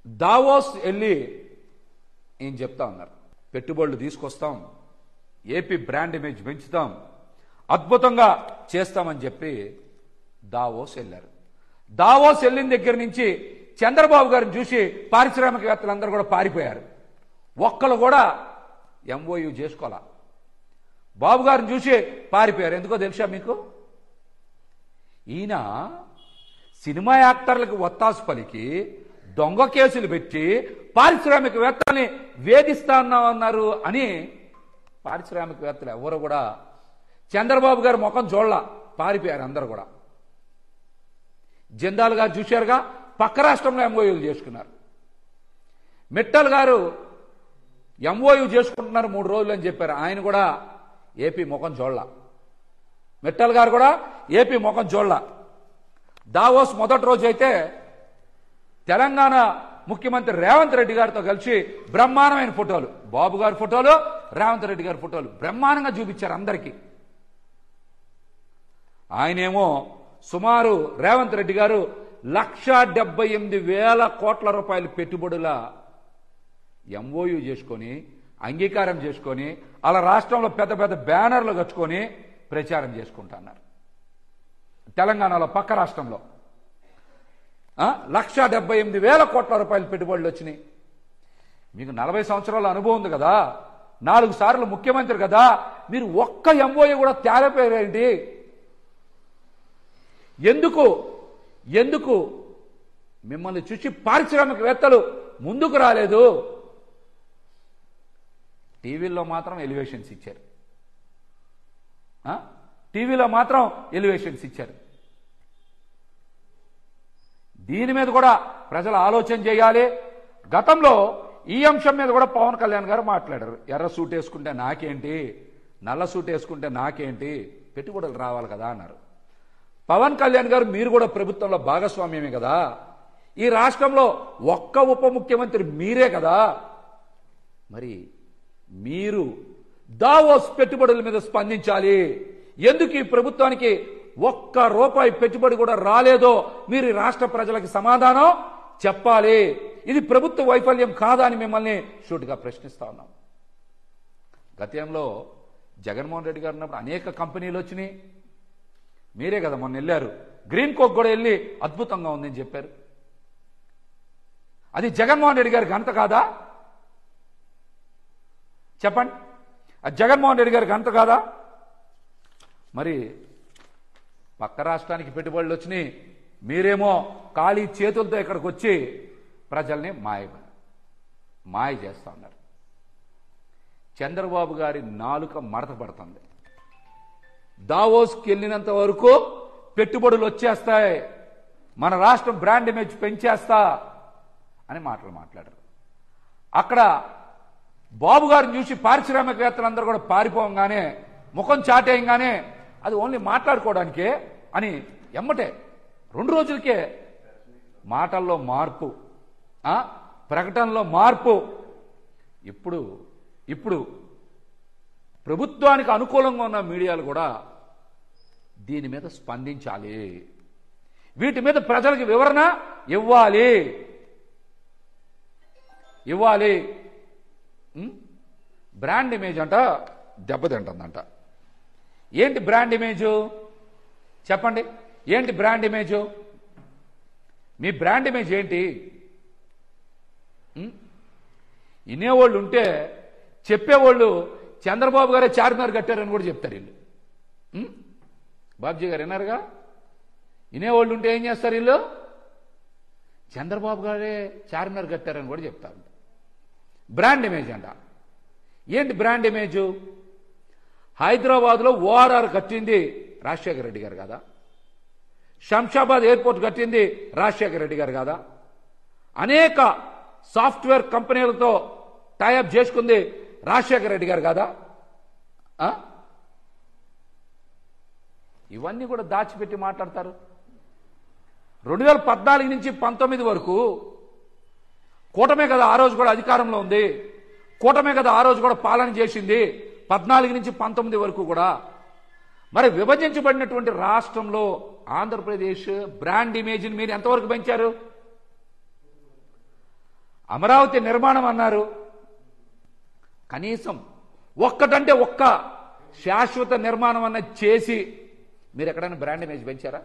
Davos వెళ్ళి ఏం చెప్తా ఉన్నారు, పెట్టుబడులు తీసుకొస్తాం, ఏపీ బ్రాండ్ ఇమేజ్ పెంచుతాం, అద్భుతంగా చేస్తామని చెప్పి దావోస్ వెళ్ళారు. దావోస్ వెళ్ళిన దగ్గర నుంచి చంద్రబాబు గారిని చూసి పారిశ్రామికవేత్తలందరూ కూడా పారిపోయారు. ఒక్కరు కూడా ఎంఓయూ చేసుకోవాలా. బాబు గారిని చూసి పారిపోయారు. ఎందుకో తెలుసా మీకు? ఈయన సినిమా యాక్టర్లకు ఒత్తాసు పలికి దొంగ కేసులు పెట్టి పారిశ్రామికవేత్తల్ని వేధిస్తాన్నారు అని పారిశ్రామికవేత్తలు ఎవరు కూడా చంద్రబాబు గారి ముఖం చూడలా, పారిపోయారు అందరు కూడా. జిందాల్ గారు చూశారుగా, పక్క రాష్ట్రంలో ఎంఓయూలు చేసుకున్నారు. మిట్టల్ గారు ఎంఓయూ చేసుకుంటున్నారు 3 రోజులు అని చెప్పారు. ఆయన కూడా ఏపీ ముఖం చూడలా. మిట్టల్ గారు కూడా ఏపీ ముఖం చూడలా. దావోస్ మొదటి రోజు అయితే తెలంగాణ ముఖ్యమంత్రి రేవంత్ రెడ్డి గారితో కలిసి బ్రహ్మాండమైన ఫోటోలు, బాబు గారి ఫోటోలు, రేవంత్ రెడ్డి గారి ఫోటోలు బ్రహ్మాండంగా చూపించారు అందరికీ. ఆయనేమో సుమారు రేవంత్ రెడ్డి గారు 1,78,000 కోట్ల రూపాయల పెట్టుబడుల ఎంఓయూ చేసుకొని అంగీకారం చేసుకొని అలా రాష్ట్రంలో పెద్ద పెద్ద బ్యానర్లు కట్టుకొని ప్రచారం చేసుకుంటున్నారు. తెలంగాణలో పక్క రాష్ట్రంలో 1,78,000 కోట్ల రూపాయల పెట్టుబడులు వచ్చినాయి. మీకు 40 సంవత్సరాల అనుభవం ఉంది కదా, 4 సార్లు ముఖ్యమంత్రి కదా, మీరు ఒక్క ఎంఓయూ కూడా తేలిపోయారేంటి? ఎందుకు మిమ్మల్ని చూసి పారిశ్రామికవేత్తలు ముందుకు రాలేదు? టీవీల్లో మాత్రం ఎలివేషన్స్ ఇచ్చారు. టీవీలో మాత్రం ఎలివేషన్స్ ఇచ్చారు. దీని మీద కూడా ప్రజలు ఆలోచన చేయాలి. గతంలో ఈ అంశం మీద కూడా పవన్ కళ్యాణ్ గారు మాట్లాడారు. ఎర్ర సూట్ వేసుకుంటే నాకేంటి, నల్ల సూట్ వేసుకుంటే నాకేంటి, పెట్టుబడులు రావాలి కదా అన్నారు. పవన్ కళ్యాణ్ గారు మీరు కూడా ప్రభుత్వంలో భాగస్వామ్యమే కదా, ఈ రాష్ట్రంలో ఒక్క ఉప ముఖ్యమంత్రి మీరే కదా, మరి మీరు దావోస్ పెట్టుబడుల మీద స్పందించాలి. ఎందుకు ఈ ప్రభుత్వానికి ఒక్క రూపాయి పెట్టుబడి కూడా రాలేదో మీరు ఈ రాష్ట్ర ప్రజలకు సమాధానం చెప్పాలి. ఇది ప్రభుత్వ వైఫల్యం కాదా అని మిమ్మల్ని సూటిగా ప్రశ్నిస్తా ఉన్నాం. గతంలో జగన్మోహన్ రెడ్డి గారు ఉన్నప్పుడు అనేక కంపెనీలు వచ్చినాయి. మీరే కదా మొన్న వెళ్ళారు, గ్రీన్ కోక్ కూడా వెళ్ళి అద్భుతంగా ఉందని చెప్పారు. అది జగన్మోహన్ రెడ్డి గారి ఘనత కాదా? చెప్పండి, అది జగన్మోహన్ రెడ్డి గారి ఘనత కాదా? మరి పక్క రాష్ట్రానికి పెట్టుబడులు వచ్చినాయి, మీరేమో ఖాళీ చేతులతో ఇక్కడికి వచ్చి ప్రజల్ని మాయ చేస్తా ఉన్నారు. చంద్రబాబు గారి నాలుక మడత పడుతుంది. దావోస్కి వెళ్ళినంత వరకు పెట్టుబడులు వచ్చేస్తాయి, మన రాష్ట్రం బ్రాండ్ ఇమేజ్ పెంచేస్తా అని మాట్లాడారు. అక్కడ బాబు గారిని చూసి పారిశ్రామికవేత్తలందరూ కూడా పారిపోగానే, ముఖం చాటేయంగానే అది ఓన్లీ మాట్లాడుకోవడానికే అని ఎమ్మటే 2 రోజులకే మాటల్లో మార్పు, ప్రకటనలో మార్పు. ఇప్పుడు ప్రభుత్వానికి అనుకూలంగా ఉన్న మీడియాలు కూడా దీని మీద స్పందించాలి, వీటి మీద ప్రజలకు వివరణ ఇవ్వాలి. బ్రాండ్ ఇమేజ్ అంట దెబ్బతింటుందంట. ఏంటి బ్రాండ్ ఇమేజ్? చెప్పండి, ఏంటి బ్రాండ్ ఇమేజ్? మీ బ్రాండ్ ఇమేజ్ ఏంటి? వినేవాళ్ళు ఉంటే చెప్పేవాళ్ళు చంద్రబాబు గారే చార్మినార్ కట్టారని కూడా చెప్తారు వీళ్ళు. బాబ్జీ గారు విన్నారుగా, వినేవాళ్ళు ఉంటే ఏం చేస్తారు వీళ్ళు? చంద్రబాబు గారే చార్మినార్ కట్టారని కూడా చెప్తారు. బ్రాండ్ ఇమేజ్ అంట. ఏంటి బ్రాండ్ ఇమేజ్? హైదరాబాద్లో ఓఆర్ఆర్ కట్టింది రాజశేఖర రెడ్డి గారు కదా, శంషాబాద్ ఎయిర్పోర్ట్ కట్టింది రాజశేఖర రెడ్డి గారు కదా, అనేక సాఫ్ట్వేర్ కంపెనీలతో టైఅప్ చేసుకుంది రాజశేఖర రెడ్డి గారు కదా. ఇవన్నీ కూడా దాచిపెట్టి మాట్లాడతారు. 2014 నుంచి 19 వరకు కూటమే కదా ఆ రోజు కూడా అధికారంలో ఉంది, కూటమే కదా ఆ రోజు కూడా పాలన చేసింది. 14 నుంచి 19 వరకు కూడా. మరి విభజించబడినటువంటి రాష్ట్రంలో ఆంధ్రప్రదేశ్ బ్రాండ్ ఇమేజ్ని మీరు ఎంతవరకు పెంచారు? అమరావతి నిర్మాణం అన్నారు. కనీసం ఒక్కటంటే ఒక్క శాశ్వత నిర్మాణం అన్నది చేసి మీరు ఎక్కడైనా బ్రాండ్ ఇమేజ్ పెంచారా?